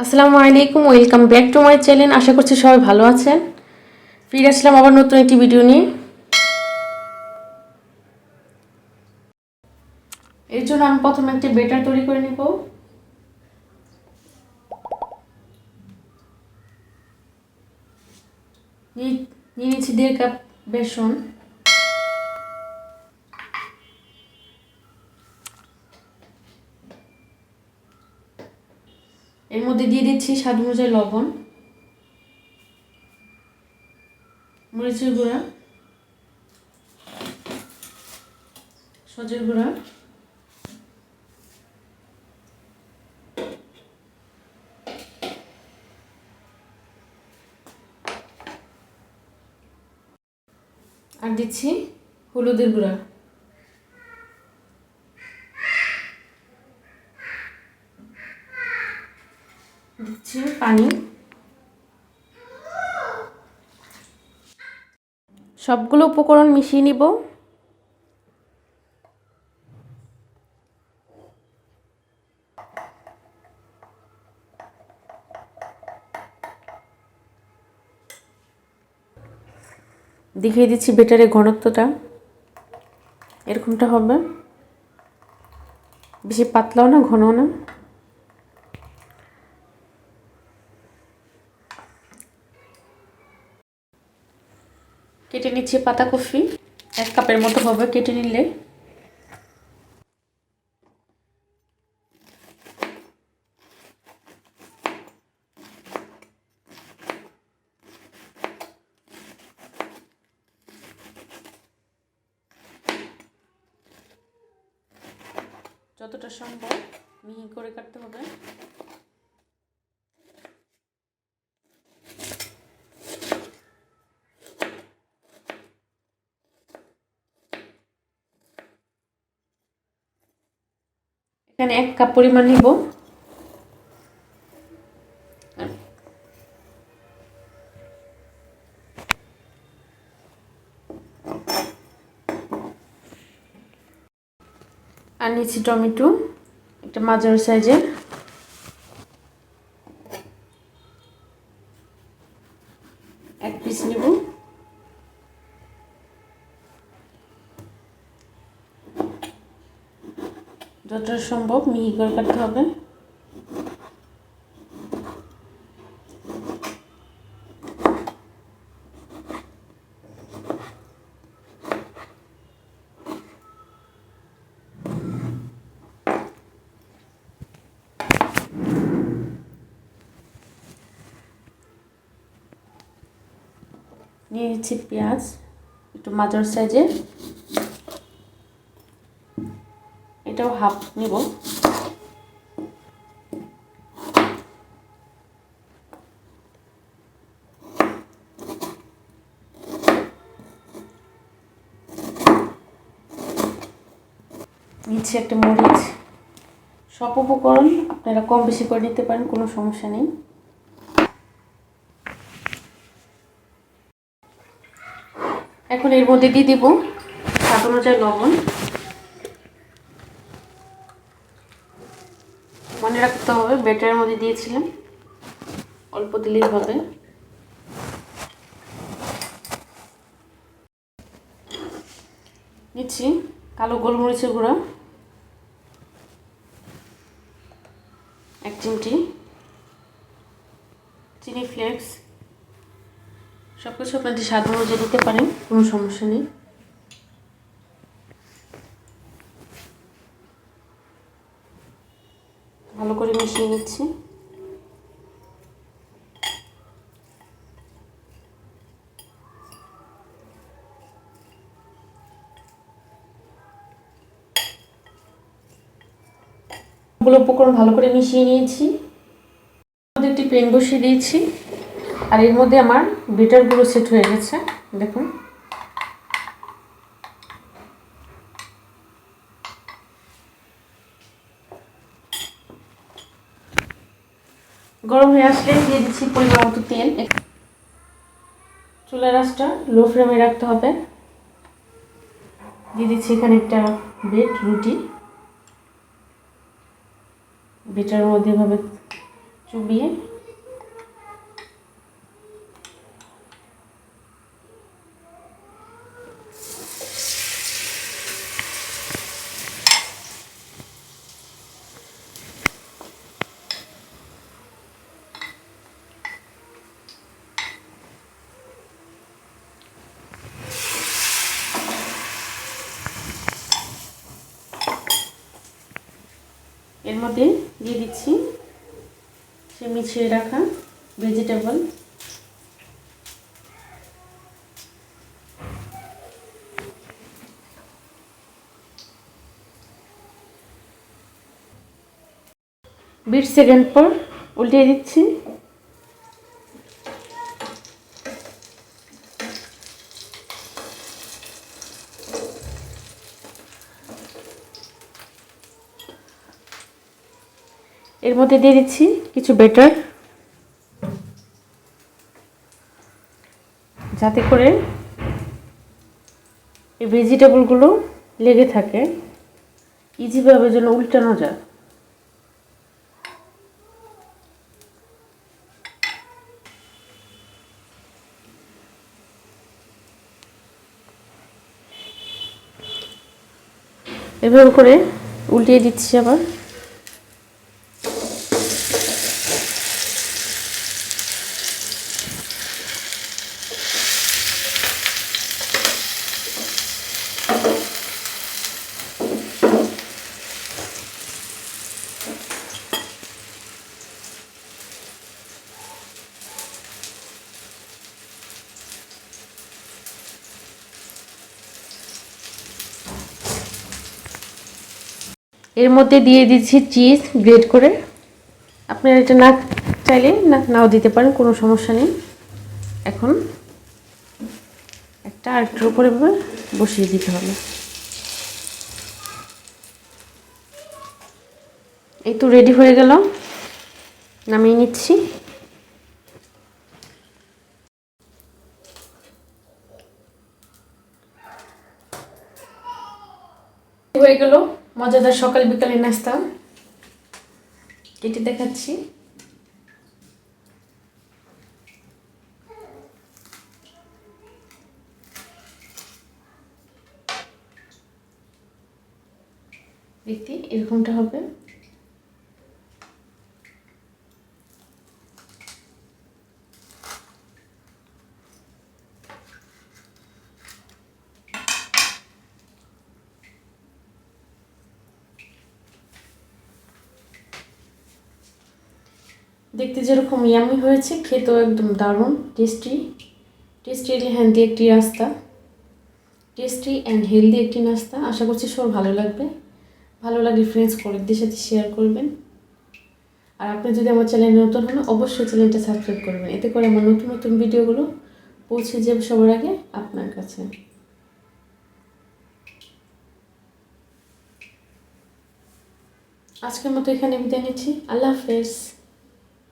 আসসালামু আলাইকুম, welcome back to my channel. আশা করছি সবাই ভালো আছেন। ফিরে আসলাম আবার নতুন একটি ভিডিও নিয়ে। এর জন্য আমি প্রথমে একটি বেটার তৈরি করে নিব। নিয়ে নিয়েছি 1.5 কাপ বেসন, এর মধ্যে দিয়ে দিচ্ছি স্বাদ অনুযায়ী লবণ, মরিচের গুঁড়া, সজের গুঁড়া, আর দিচ্ছি হলুদের গুঁড়া, দিচ্ছি পানি। সবগুলো উপকরণ মিশিয়ে নিব। দেখিয়ে দিচ্ছি বেটারের ঘনত্বটা এরকমটা হবে, বেশি পাতলাও না ঘনও না। কেটে নিচ্ছি পাতাকপি, 1 কাপের মতো হবে কেটে নিলে। যতটা সম্ভব মিহি করে কাটতে হবে। এখানে 1 কাপ পরিমাণ নিব। আর নিচ্ছি টমেটো, একটা মাঝারি সাইজের, এক পিস নিব। যতটা সম্ভব মিহি করে কাটতে হবে। নিয়ে নিচ্ছি পেঁয়াজ, একটু মাঝারি সাইজের, এটাও হাফ নিব। নিচ্ছি একটা মরিচ। সব উপকরণ আপনারা কম বেশি করে নিতে পারেন, কোনো সমস্যা নেই। এখন এর মধ্যে দিয়ে দিব স্বাদ অনুযায়ী লবণ। মনে রাখতে হবে ব্যাটারের মধ্যে দিয়েছিলাম, অল্প দিলেই হবে। নিচ্ছি কালো গোলমরিচের গুঁড়া 1 চিমটি, চিনি ফ্লেক্স। সব কিছু আপনাদের স্বাদ অনুযায়ী দিতে পারেন, কোনো সমস্যা নেই। ভালো করে মিশিয়ে নিচ্ছি। সবগুলো উপকরণ ভালো করে মিশিয়ে নিয়েছি। একটি প্যান বসিয়ে দিয়েছি, আর এর মধ্যে আমার বেটারগুলো সেট হয়ে গেছে। দেখুন, গরম হয়ে আসলে দিয়ে দিচ্ছি পরিমাণ মতো তেল। চুলার আঁচটা লো ফ্লেমে রাখতে হবে। দিয়ে দিচ্ছি এখানে একটা রুটি, বেটার মধ্যে এভাবে চুবিয়ে এর মধ্যে দিয়ে দিচ্ছি সে মিশিয়ে রাখা ভেজিটেবল, বিশ সেকেন্ড পর উল্টিয়ে দিচ্ছি। এর মধ্যে দিয়ে দিচ্ছি কিছু ব্যাটার, যাতে করে এই ভেজিটেবলগুলো লেগে থাকে, ইজিভাবে যেন উল্টানো যায়। এভাবে করে উল্টিয়ে দিচ্ছি আবার। এর মধ্যে দিয়ে দিচ্ছি চিজ গ্রেট করে। আপনারা এটা না চাইলে নাও দিতে পারেন, কোনো সমস্যা নেই। এখন একটা আরেকটার উপরে বসিয়ে দিতে হবে। এই তো রেডি হয়ে গেল, নামিয়ে নিচ্ছি। হয়ে গেল মজাদার সকাল বিকালের নাস্তা, কেটে দেখাচ্ছি। দেখতে এরকমটা হবে। দেখতে যেরকম ইয়ামি হয়েছে, খেতেও একদম দারুণ টেস্টি অ্যান্ড হেলদি একটি নাস্তা, টেস্টি অ্যান্ড হেলদি একটি নাস্তা। আশা করছি সবার ভালো লাগবে। ভালো লাগলে ফ্রেন্ডস কলিগদের সাথে শেয়ার করবেন। আর আপনি যদি আমার চ্যানেলে নতুন হন, অবশ্যই চ্যানেলটা সাবস্ক্রাইব করবেন, এতে করে আমার নতুন নতুন ভিডিওগুলো পৌঁছে যাবে সবার আগে আপনার কাছে। আজকের মতো এখানে বিদায় নিচ্ছি। আল্লাহ হাফেজ।